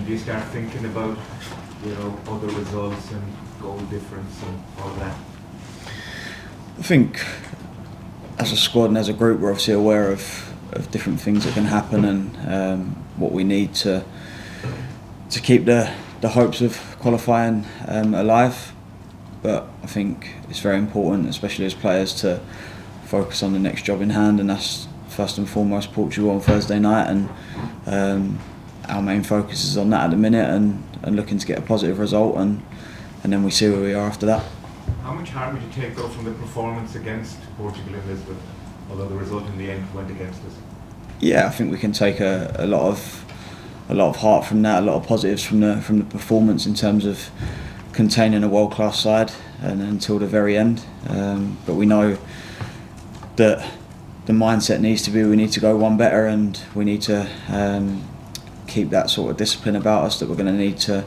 do you start thinking about, other results and goal difference and all that? I think as a squad and as a group, we're obviously aware of different things that can happen and what we need to keep the hopes of qualifying alive. But I think it's very important, especially as players, to focus on the next job in hand, and that's first and foremost Portugal on Thursday night, and our main focus is on that at the minute, and looking to get a positive result, and then we see where we are after that. How much harm would you take though from the performance against Portugal in Lisbon, although the result in the end went against us? Yeah, I think we can take a lot of heart from that, a lot of positives from the performance in terms of containing a world-class side and until the very end. But we know that the mindset needs to be we need to go one better, and we need to keep that sort of discipline about us that we're going to need to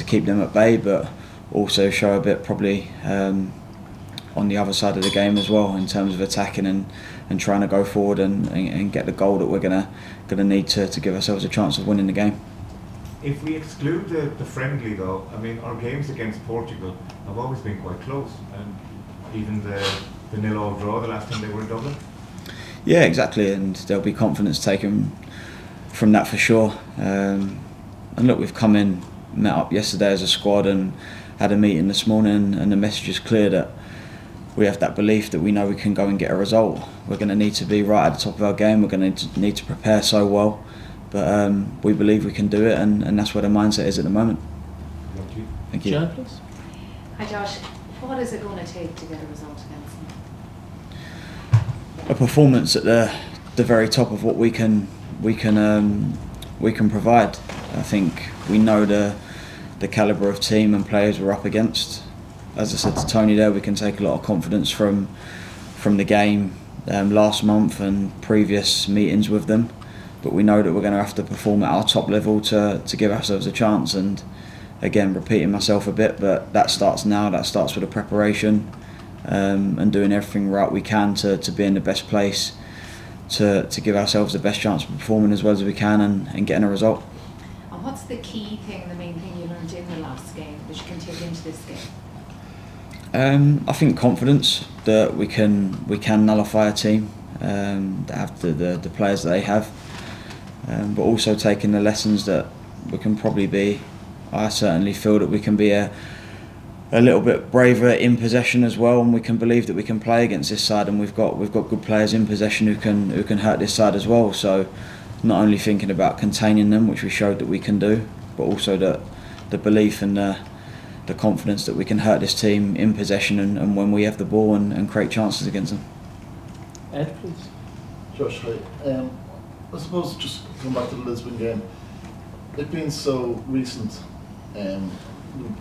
keep them at bay, but also show a bit probably on the other side of the game as well in terms of attacking and trying to go forward and get the goal that we're going to need to give ourselves a chance of winning the game. If we exclude the friendly though, I mean, our games against Portugal have always been quite close, and even the 0-0 draw the last time they were in Dublin. Yeah, exactly, and there'll be confidence taken from that for sure. And look, we've come in, met up yesterday as a squad and had a meeting this morning, and the message is clear that we have that belief that we know we can go and get a result. We're going to need to be right at the top of our game. We're going to need to prepare so well, but we believe we can do it, and that's where the mindset is at the moment. Thank you. Thank you. Jan, please. Hi Josh, what is it going to take to get a result against them? A performance at the very top of what we can provide. I think we know the calibre of team and players we're up against. As I said to Tony there, we can take a lot of confidence from the game last month and previous meetings with them, but we know that we're going to have to perform at our top level to give ourselves a chance. And again, repeating myself a bit, but that starts now. That starts with the preparation and doing everything right we can to be in the best place to give ourselves the best chance of performing as well as we can and getting a result. And what's the key thing, the main thing you learned in the last game that you can take into this game? I think confidence that we can nullify a team that have the players that they have, but also taking the lessons that we can probably be. I certainly feel that we can be a little bit braver in possession as well, and we can believe that we can play against this side, and we've got good players in possession who can hurt this side as well. So not only thinking about containing them, which we showed that we can do, but also the belief and the confidence that we can hurt this team in possession and when we have the ball and create chances against them. Ed, please. Josh, hi. I suppose just come back to the Lisbon game, it being so recent, the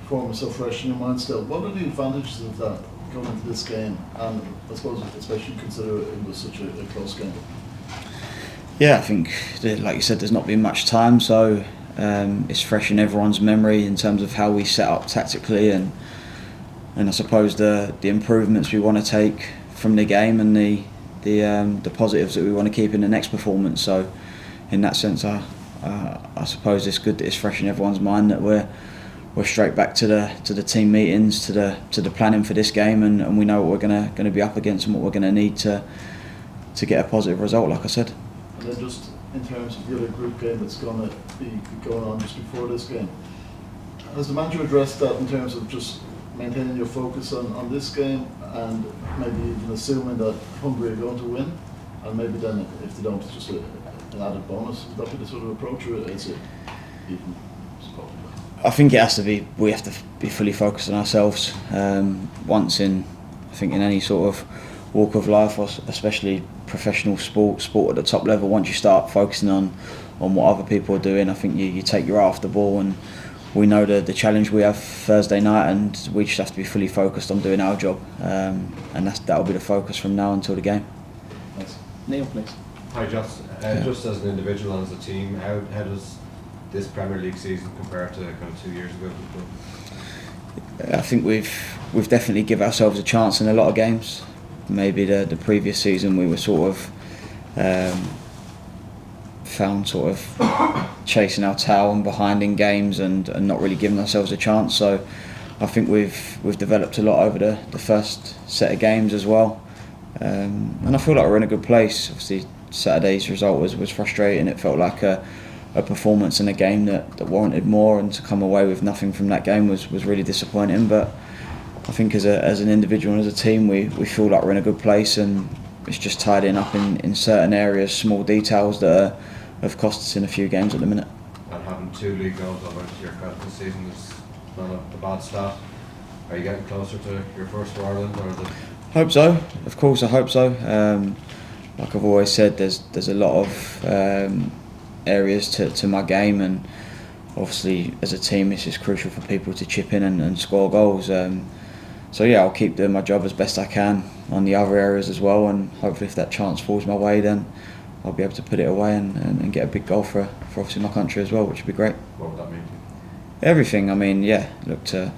performance so fresh in your mind still, what are the advantages of that going into this game, and I suppose especially consider it was such a close game? Yeah, I think, like you said, there's not been much time, so it's fresh in everyone's memory in terms of how we set up tactically, and I suppose the improvements we want to take from the game and the positives that we want to keep in the next performance. So in that sense, I suppose it's good that it's fresh in everyone's mind that we're straight back to the team meetings, to the planning for this game, and we know what we're going to be up against and what we're going to need to get a positive result, like I said. And then just in terms of the other group game that's going to be going on just before this game, has the manager addressed that in terms of just maintaining your focus on this game and maybe even assuming that Hungary are going to win, and maybe then if they don't, it's just an added bonus? Would that be the sort of approach, or is it even supported? I think it has to be. We have to be fully focused on ourselves. Once in any sort of walk of life, or especially professional sport at the top level, once you start focusing on what other people are doing, I think you take your eye off the ball, and we know the challenge we have Thursday night, and we just have to be fully focused on doing our job, and that'll be the focus from now until the game. Thanks. Neil, please. Hi Joss, just as an individual and as a team, how does this Premier League season compare to kind of 2 years ago? I think we've definitely given ourselves a chance in a lot of games. Maybe the previous season we were sort of found sort of chasing our tail and behind in games and not really giving ourselves a chance. So I think we've developed a lot over the first set of games as well, and I feel like we're in a good place. Obviously Saturday's result was frustrating. It felt like a performance in a game that warranted more, and to come away with nothing from that game was really disappointing. But I think as an individual and as a team, we feel like we're in a good place, and it's just tidying up in certain areas, small details that have cost us in a few games at the minute. And having 2 league goals over your credit this season is not a bad start. Are you getting closer to your first for Ireland, or is it? Hope so. Of course, I hope so. Like I've always said, there's a lot of areas to my game, and obviously as a team, it's just crucial for people to chip in and score goals. So yeah, I'll keep doing my job as best I can on the other areas as well, and hopefully if that chance falls my way, then I'll be able to put it away and get a big goal for obviously my country as well, which would be great. What would that mean? Everything. I mean, yeah, look, to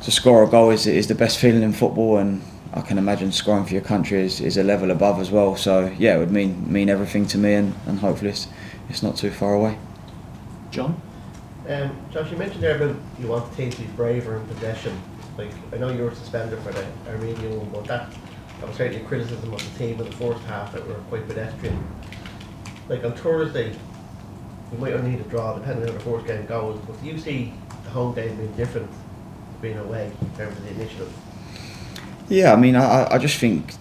score a goal is the best feeling in football, and I can imagine scoring for your country is a level above as well. So yeah, it would mean everything to me, and hopefully it's not too far away. John? Josh, you mentioned there about you want the team to be braver in possession. Like, I know you were suspended for the Armenian one, but that was certainly a criticism of the team in the first half that were quite pedestrian. Like on Thursday, we might only need a draw depending on how the first game goes, but do you see the home game being different to being away in terms of the initiative? Yeah, I mean, I just think,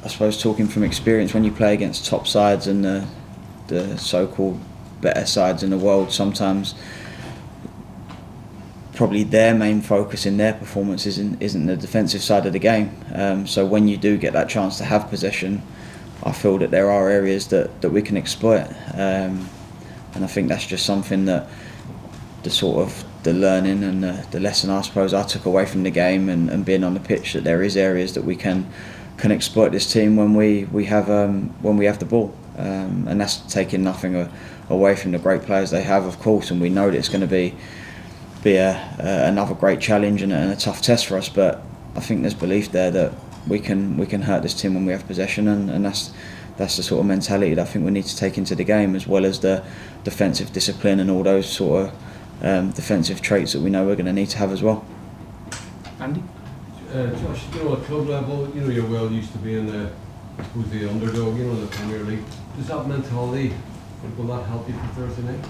I suppose talking from experience, when you play against top sides and the so-called better sides in the world, sometimes probably their main focus in their performance isn't the defensive side of the game. So when you do get that chance to have possession, I feel that there are areas that we can exploit, and I think that's just something that the learning and the lesson I suppose I took away from the game and being on the pitch, that there is areas that we can exploit this team when we have the ball, and that's taking nothing away from the great players they have, of course, and we know that it's going to be another great challenge and a tough test for us, but I think there's belief there that we can hurt this team when we have possession, and that's the sort of mentality that I think we need to take into the game, as well as the defensive discipline and all those sort of defensive traits that we know we're going to need to have as well. Andy? Josh, at club level, you're well used to being the underdog, the Premier League. Does that mentality, will that help you for Thursday night?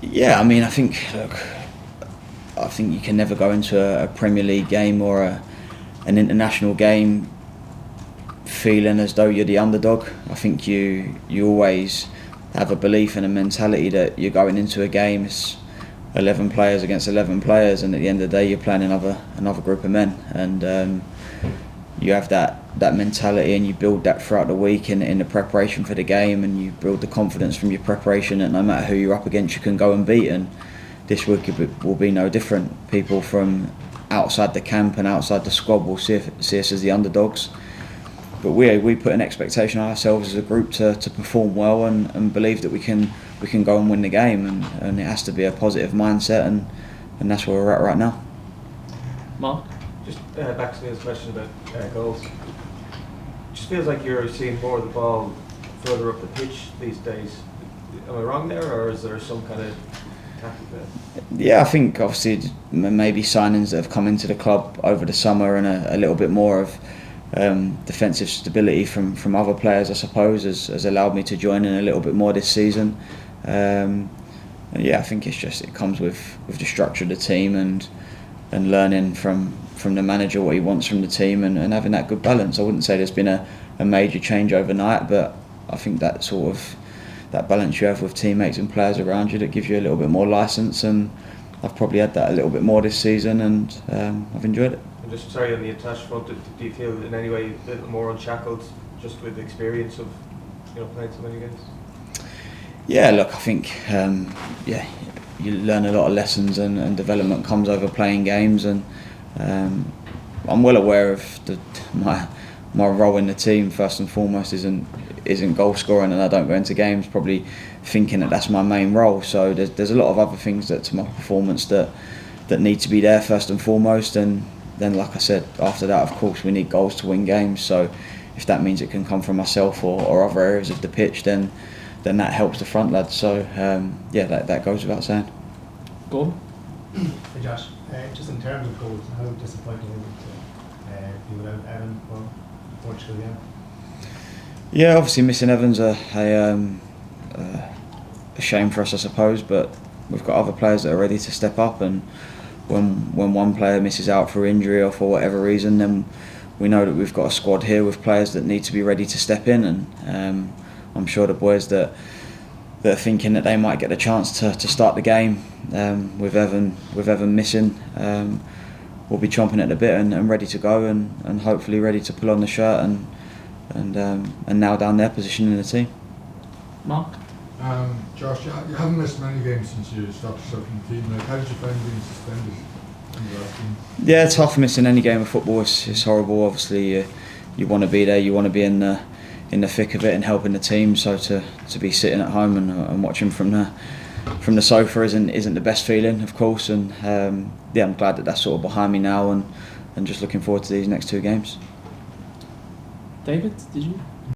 Yeah, I mean, I think you can never go into a Premier League game or an international game feeling as though you're the underdog. I think you always have a belief and a mentality that you're going into a game, it's 11 players against 11 players, and at the end of the day you're playing another group of men, and you have that mentality, and you build that throughout the week in the preparation for the game, and you build the confidence from your preparation that no matter who you're up against you can go and beat, and this week will be no different. People from outside the camp and outside the squad will see us as the underdogs, but we put an expectation on ourselves as a group to perform well and believe that we can go and win the game, and it has to be a positive mindset, and that's where we're at right now. Mark? Just back to Neil's question about goals. It just feels like you're seeing more of the ball further up the pitch these days. Am I wrong there, or is there some kind of tactic there? Yeah, I think obviously maybe signings that have come into the club over the summer and a little bit more of defensive stability from other players, I suppose, has allowed me to join in a little bit more this season. And yeah, I think it comes with the structure of the team and learning from the manager what he wants from the team and having that good balance. I wouldn't say there's been a major change overnight, but I think that sort of that balance you have with teammates and players around you that gives you a little bit more licence, and I've probably had that a little bit more this season, and I've enjoyed it. I'm just sorry, on the attached front, do you feel in any way a little more unshackled just with the experience of playing so many games? Yeah, look, I think you learn a lot of lessons, and development comes over playing games, and I'm well aware of my role in the team. First and foremost isn't goal scoring, and I don't go into games probably thinking that that's my main role. So there's a lot of other things to my performance that need to be there first and foremost, and then like I said, after that of course we need goals to win games. So if that means it can come from myself or other areas of the pitch, then that helps the front lads. So yeah, that goes without saying. Gordon? Hey Josh, just in terms of goals, how disappointing is it to be without Evan for Portugal again? Yeah, obviously missing Evans a shame for us, I suppose, but we've got other players that are ready to step up, and when one player misses out for injury or for whatever reason, then we know that we've got a squad here with players that need to be ready to step in, and I'm sure the boys that are thinking that they might get the chance to start the game with Evan missing will be chomping at the bit and ready to go, and hopefully ready to pull on the shirt and nail down their position in the team. Mark? Josh, you haven't missed many games since you stopped yourself in the team. Like, how did you find being suspended in the last game? Yeah, tough missing any game of football. It's horrible. Obviously, you want to be there. You want to be in the thick of it and helping the team. So to be sitting at home and watching from the sofa isn't the best feeling, of course. And yeah, I'm glad that that's sort of behind me now, and just looking forward to these next two games. David, did you?